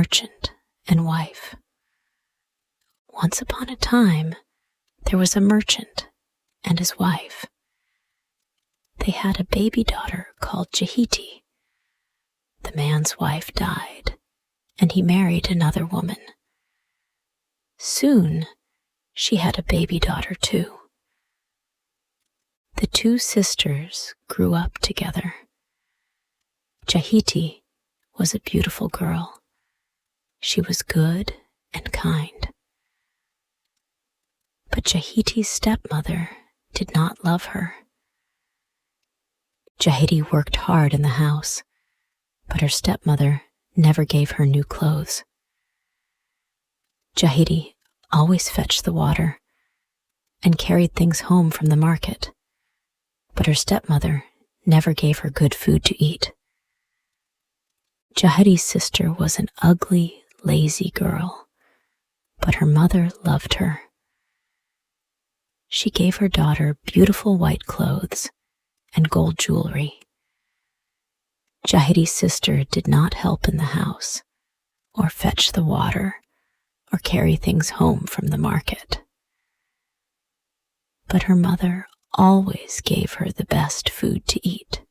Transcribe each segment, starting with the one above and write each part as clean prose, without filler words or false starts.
merchant and wife. Once upon a time, there was a merchant and his wife. They had a baby daughter called Jahiti. The man's wife died, and he married another woman. Soon, she had a baby daughter too. The two sisters grew up together. Jahiti was a beautiful girl. She was good and kind. But Jahiti's stepmother did not love her. Jahiti worked hard in the house, but her stepmother never gave her new clothes. Jahiti always fetched the water and carried things home from the market, but her stepmother never gave her good food to eat. Jahiti's sister was an ugly, lazy girl, but her mother loved her. She gave her daughter beautiful white clothes and gold jewelry. Jahiti's sister did not help in the house, or fetch the water, or carry things home from the market. But her mother always gave her the best food to eat.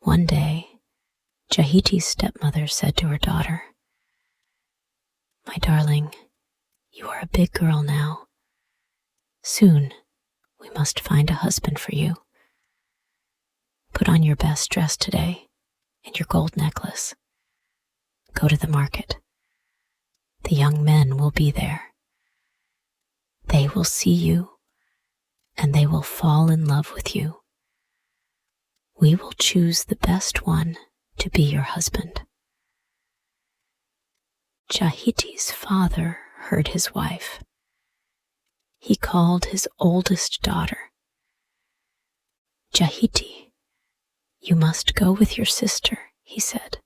One day, Jahiti's stepmother said to her daughter, "My darling, you are a big girl now. Soon, we must find a husband for you. Put on your best dress today and your gold necklace. Go to the market. The young men will be there. They will see you, and they will fall in love with you. We will choose the best one to be your husband." Jahiti's father heard his wife. He called his oldest daughter. "Jahiti, you must go with your sister," he said.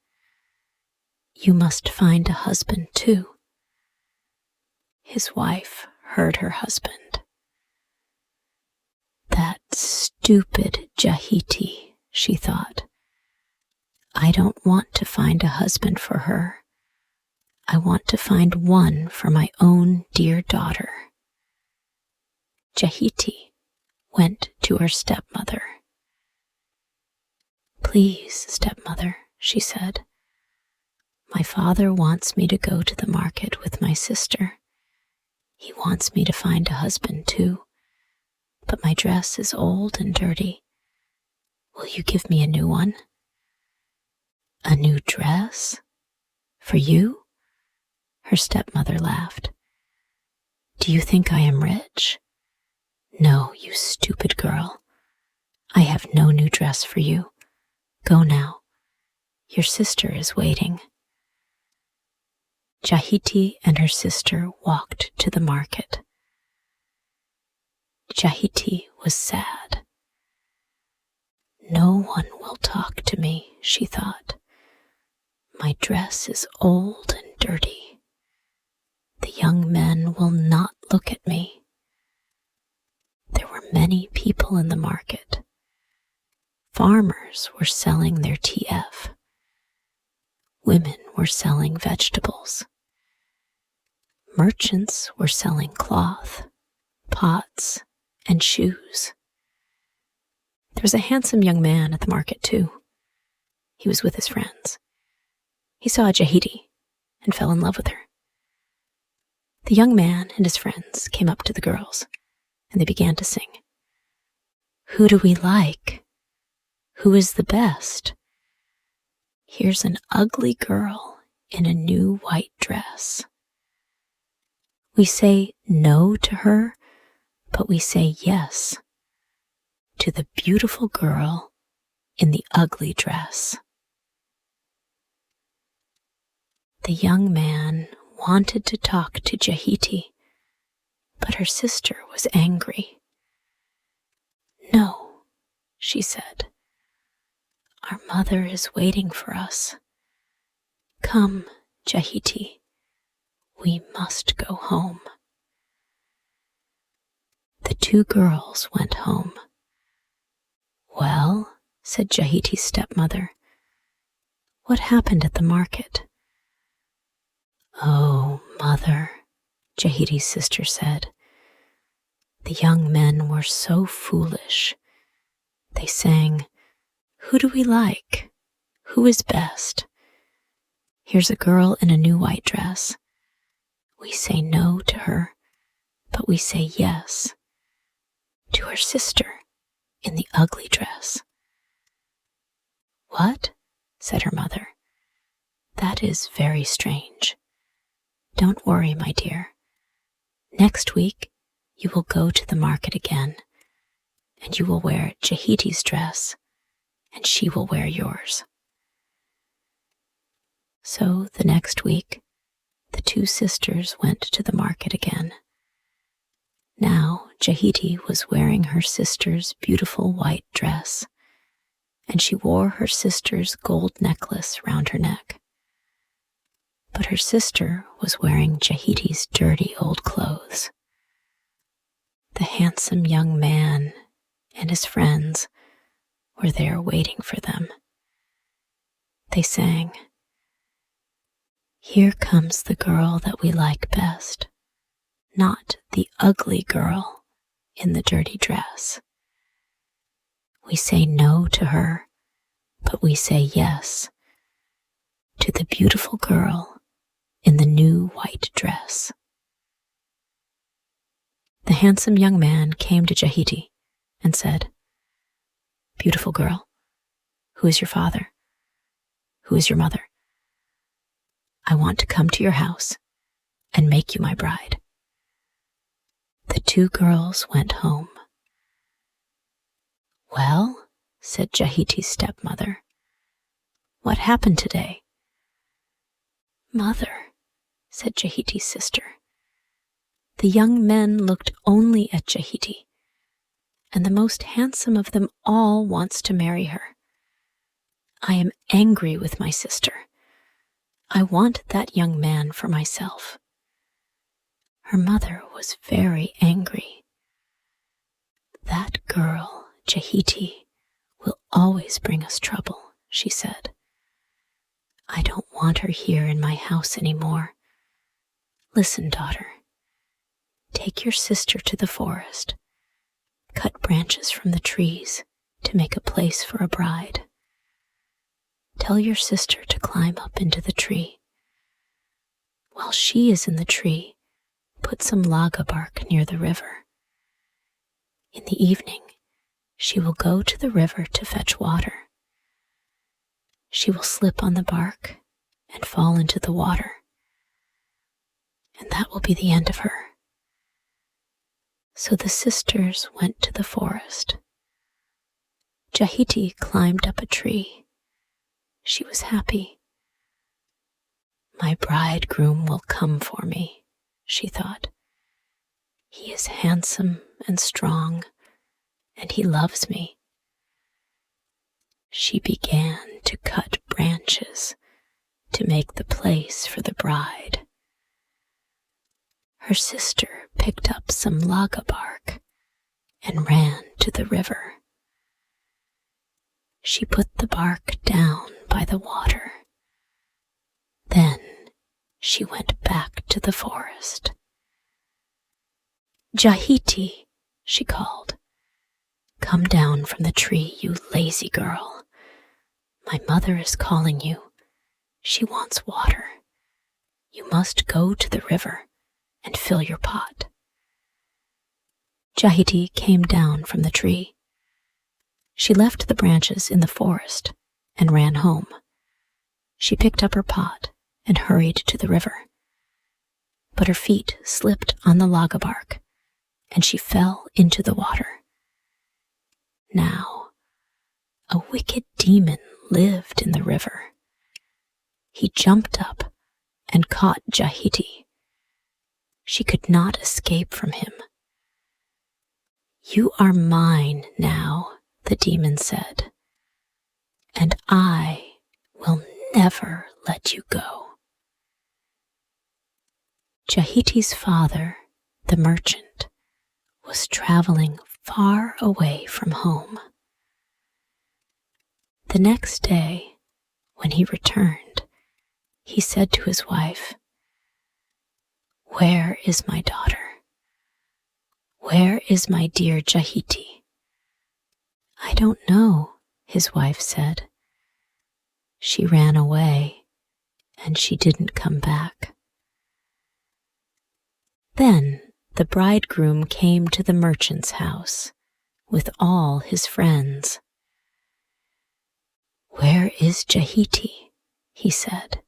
"You must find a husband too." His wife heard her husband. "That stupid Jahiti," she thought. "I don't want to find a husband for her. I want to find one for my own dear daughter." Jahiti went to her stepmother. "Please, stepmother," she said, "my father wants me to go to the market with my sister. He wants me to find a husband too, but my dress is old and dirty. Will you give me a new one?" "A new dress? For you?" Her stepmother laughed. "Do you think I am rich? No, you stupid girl. I have no new dress for you. Go now. Your sister is waiting." Jahiti and her sister walked to the market. Jahiti was sad. "No one will talk to me," she thought. "My dress is old and dirty. The young men will not look at me." There were many people in the market. Farmers were selling their TF. Women were selling vegetables. Merchants were selling cloth, pots, and shoes. There was a handsome young man at the market too. He was with his friends. He saw Jahiti and fell in love with her. The young man and his friends came up to the girls, and they began to sing. "Who do we like? Who is the best? Here's an ugly girl in a new white dress. We say no to her, but we say yes to the beautiful girl in the ugly dress." The young man wanted to talk to Jahiti, but her sister was angry. "No," she said. "Our mother is waiting for us. Come, Jahiti, we must go home." The two girls went home. "Well," said Jahiti's stepmother, "what happened at the market? "Oh, mother," Jahiti's sister said, "the young men were so foolish. They sang, 'Who do we like? Who is best? Here's a girl in a new white dress. We say no to her, but we say yes to her sister in the ugly dress.'" "What?" said her mother. "That is very strange. Don't worry, my dear. Next week, you will go to the market again, and you will wear Jahiti's dress, and she will wear yours." So the next week, the two sisters went to the market again. Now Jahiti was wearing her sister's beautiful white dress, and she wore her sister's gold necklace round her neck. But her sister was wearing Jahiti's dirty old clothes. The handsome young man and his friends were there waiting for them. They sang, "Here comes the girl that we like best, not the ugly girl in the dirty dress. We say no to her, but we say yes to the beautiful girl in the new white dress." The handsome young man came to Jahiti and said, "Beautiful girl, who is your father? Who is your mother? I want to come to your house and make you my bride." The two girls went home. "Well," said Jahiti's stepmother, "what happened today?" "Mother," said Jahiti's sister, "the young men looked only at Jahiti, and the most handsome of them all wants to marry her. I am angry with my sister. I want that young man for myself." Her mother was very angry. "That girl, Jahiti, will always bring us trouble," she said. "I don't want her here in my house anymore. Listen, daughter. Take your sister to the forest. Cut branches from the trees to make a place for a bride. Tell your sister to climb up into the tree. While she is in the tree, put some laga bark near the river. In the evening, she will go to the river to fetch water. She will slip on the bark and fall into the water, and that will be the end of her." So the sisters went to the forest. Jahiti climbed up a tree. She was happy. "My bridegroom will come for me," she thought. "He is handsome and strong, and he loves me." She began to cut branches to make the place for the bride. Her sister picked up some laga bark and ran to the river. She put the bark down by the water. Then she went back to the forest. "Jahiti," she called, "come down from the tree, you lazy girl. My mother is calling you. She wants water. You must go to the river and fill your pot." Jahiti came down from the tree. She left the branches in the forest and ran home. She picked up her pot and hurried to the river. But her feet slipped on the laga bark, and she fell into the water. Now, a wicked demon lived in the river. He jumped up and caught Jahiti. She could not escape from him. "You are mine now," the demon said, "and I will never let you go." Jahiti's father, the merchant, was traveling far away from home. The next day, when he returned, he said to his wife, Where is my daughter? Where is my dear Jahiti? I don't know, his wife said. She ran away, and she didn't come back. Then the bridegroom came to the merchant's house with all his friends. Where is Jahiti? He said.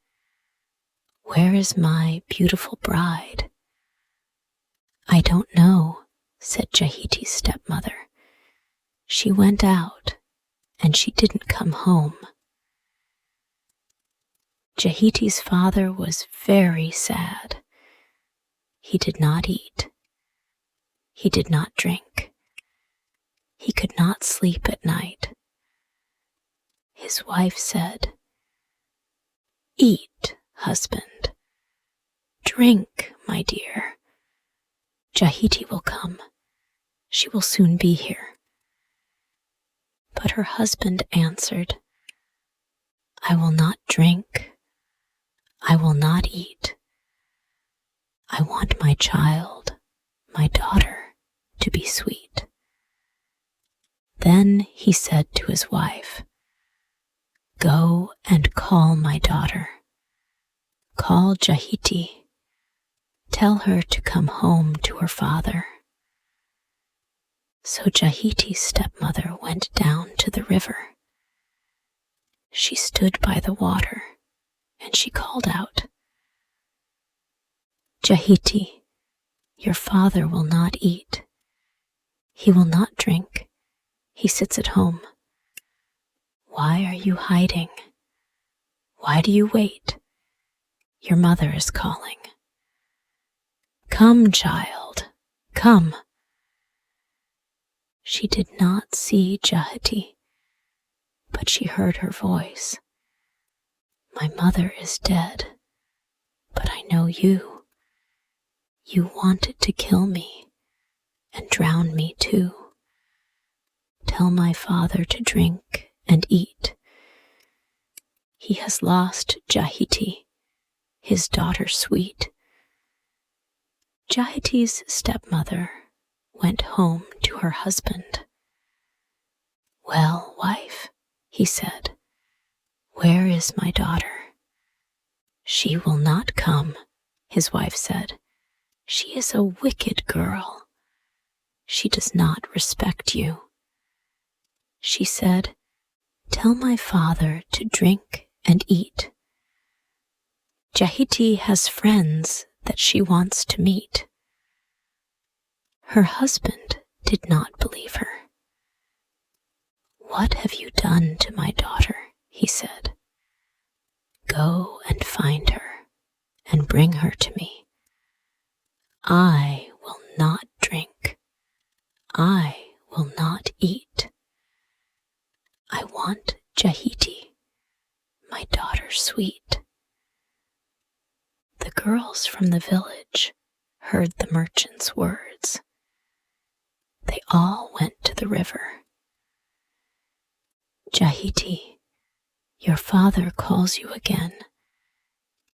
Where is my beautiful bride? I don't know, said Jahiti's stepmother. She went out, and she didn't come home. Jahiti's father was very sad. He did not eat. He did not drink. He could not sleep at night. His wife said, Eat, husband. Drink, my dear. Jahiti will come. She will soon be here. But her husband answered, I will not drink. I will not eat. I want my child, my daughter, to be sweet. Then he said to his wife, Go and call my daughter. Call Jahiti. Tell her to come home to her father. So Jahiti's stepmother went down to the river. She stood by the water, and she called out, Jahiti, your father will not eat. He will not drink. He sits at home. Why are you hiding? Why do you wait? Your mother is calling. Come, child, come. She did not see Jahiti, but she heard her voice. My mother is dead, but I know you. You wanted to kill me and drown me too. Tell my father to drink and eat. He has lost Jahiti, his daughter sweet. Jahiti's stepmother went home to her husband. Well, wife, he said, where is my daughter? She will not come, his wife said. She is a wicked girl. She does not respect you. She said, Tell my father to drink and eat. Jahiti has friends that she wants to meet. Her husband did not believe her. What have you done to my daughter? He said. Go and find her and bring her to me. I will not drink. I will not eat. I want Jahiti, my daughter sweet. The girls from the village heard the merchant's words. They all went to the river. Jahiti, your father calls you again.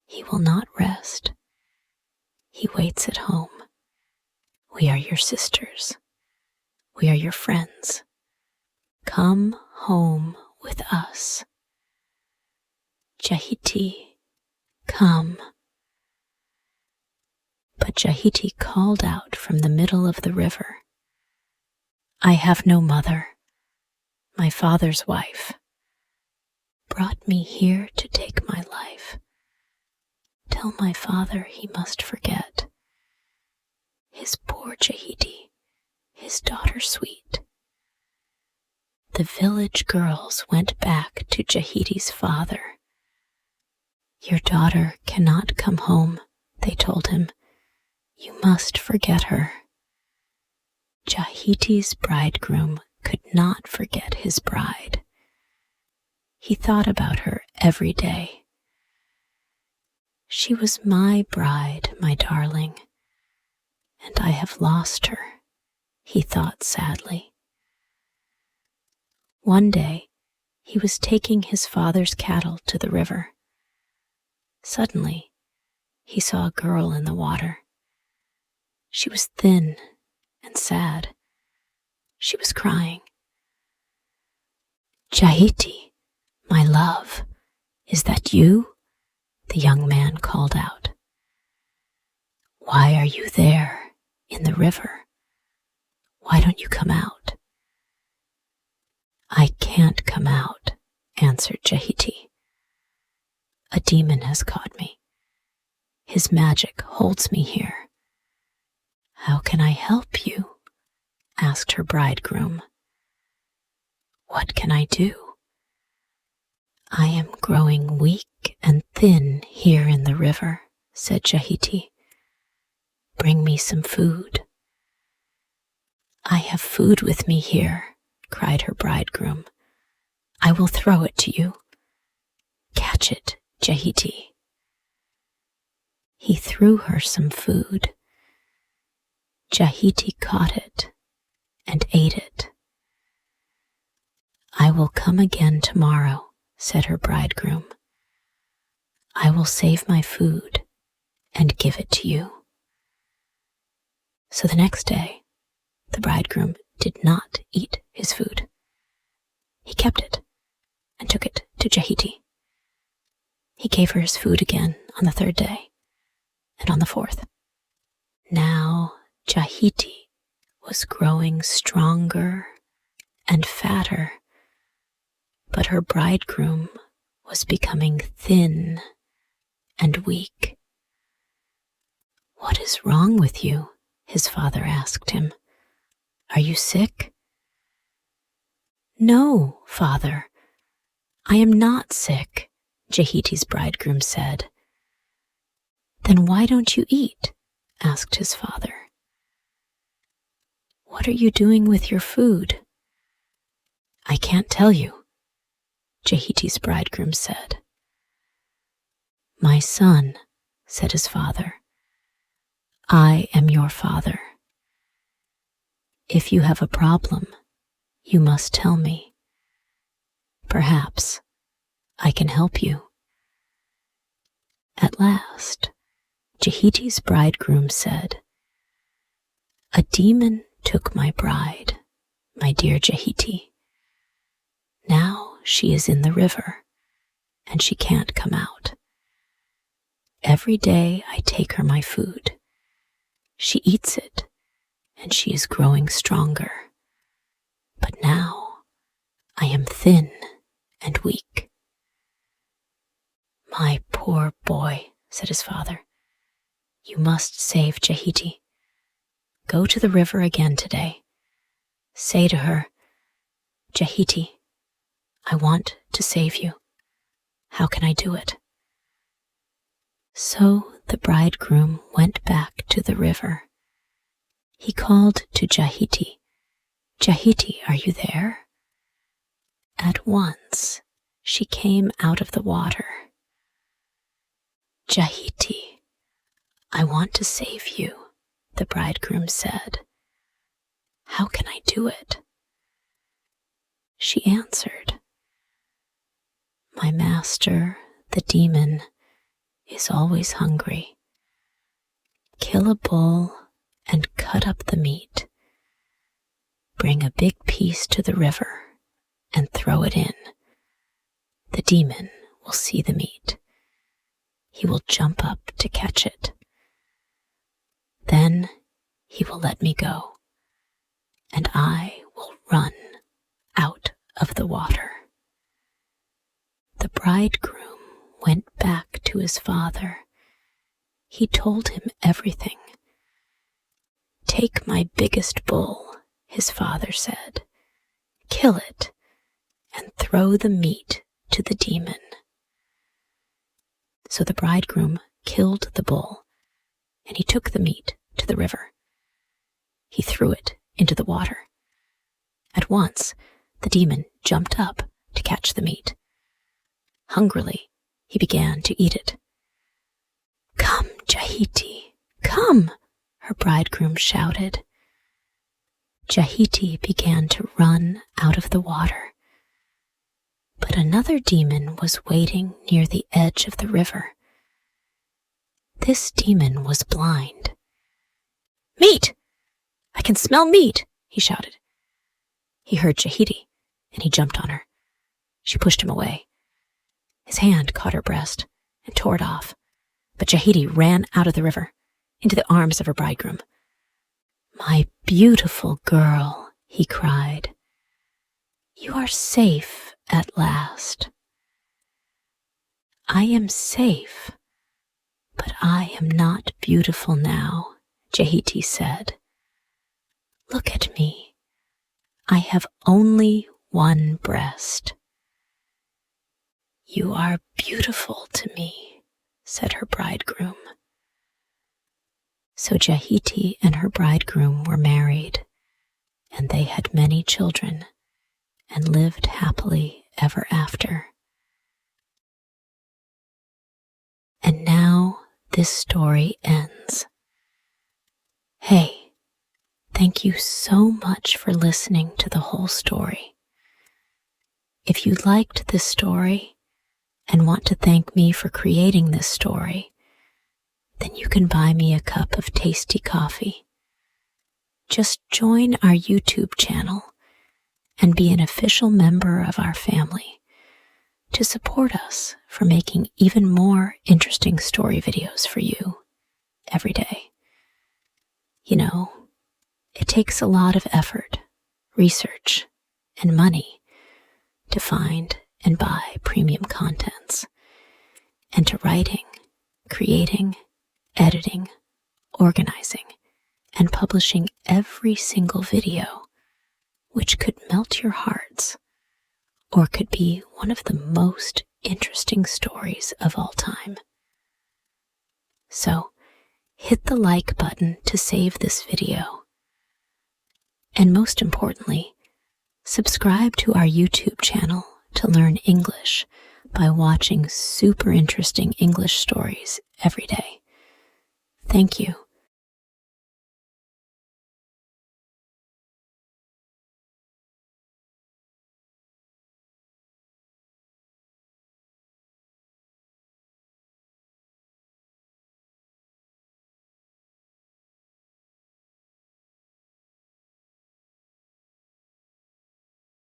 He will not rest. He waits at home. We are your sisters. We are your friends. Come home with us. Jahiti, come. But Jahiti called out from the middle of the river, I have no mother. My father's wife brought me here to take my life. Tell my father he must forget his poor Jahiti, his daughter sweet. The village girls went back to Jahiti's father. Your daughter cannot come home, they told him. You must forget her. Jahiti's bridegroom could not forget his bride. He thought about her every day. She was my bride, my darling, and I have lost her, he thought sadly. One day, he was taking his father's cattle to the river. Suddenly, he saw a girl in the water. She was thin and sad. She was crying. "Jahiti, my love, is that you?" the young man called out. "Why are you there in the river? Why don't you come out?" "I can't come out," answered Jahiti. "A demon has caught me. His magic holds me here." "How can I help you?" asked her bridegroom. "What can I do?" "I am growing weak and thin here in the river," said Jahiti. "Bring me some food." "I have food with me here," cried her bridegroom. "I will throw it to you. Catch it, Jahiti." He threw her some food. Jahiti caught it and ate it. "I will come again tomorrow," said her bridegroom. "I will save my food and give it to you." So the next day, the bridegroom did not eat his food. He kept it and took it to Jahiti. He gave her his food again on the third day and on the fourth. Now Jahiti was growing stronger and fatter, but her bridegroom was becoming thin and weak. "What is wrong with you?" his father asked him. "Are you sick?" "No, father, I am not sick," Jahiti's bridegroom said. "Then why don't you eat?" asked his father. "What are you doing with your food?" "I can't tell you," Jahiti's bridegroom said. "My son," said his father, "I am your father. If you have a problem, you must tell me. Perhaps I can help you." At last, Jahiti's bridegroom said, "A demon took my bride, my dear Jahiti. Now she is in the river, and she can't come out. Every day I take her my food. She eats it, and she is growing stronger. But now I am thin and weak." "My poor boy," said his father. "You must save Jahiti. Go to the river again today. Say to her, 'Jahiti, I want to save you. How can I do it?'" So the bridegroom went back to the river. He called to Jahiti, "Jahiti, are you there?" At once she came out of the water. "Jahiti, I want to save you," the bridegroom said. "How can I do it?" She answered, "My master, the demon, is always hungry. Kill a bull and cut up the meat. Bring a big piece to the river and throw it in. The demon will see the meat. He will jump up to catch it. Then he will let me go, and I will run out of the water." The bridegroom went back to his father. He told him everything. "Take my biggest bull," his father said. "Kill it and throw the meat to the demon." So the bridegroom killed the bull, and he took the meat to the river. He threw it into the water. At once, the demon jumped up to catch the meat. Hungrily, he began to eat it. "Come, Jahiti, come!" her bridegroom shouted. Jahiti began to run out of the water. But another demon was waiting near the edge of the river. This demon was blind. Meat! I can smell meat, he shouted. He heard Jahiti, and he jumped on her. She pushed him away. His hand caught her breast and tore it off, but Jahiti ran out of the river, into the arms of her bridegroom. My beautiful girl, he cried. You are safe at last. I am safe, but I am not beautiful now, Jahiti said. Look at me. I have only one breast. You are beautiful to me, said her bridegroom. So Jahiti and her bridegroom were married, and they had many children, and lived happily ever after. And now this story ends. Hey, thank you so much for listening to the whole story. If you liked this story and want to thank me for creating this story, then you can buy me a cup of tasty coffee. Just join our YouTube channel and be an official member of our family to support us for making even more interesting story videos for you every day. You know, it takes a lot of effort, research, and money to find and buy premium contents, and to writing, creating, editing, organizing, and publishing every single video, which could melt your hearts, or could be one of the most interesting stories of all time. So, hit the like button to save this video. And most importantly, subscribe to our YouTube channel to learn English by watching super interesting English stories every day. Thank you.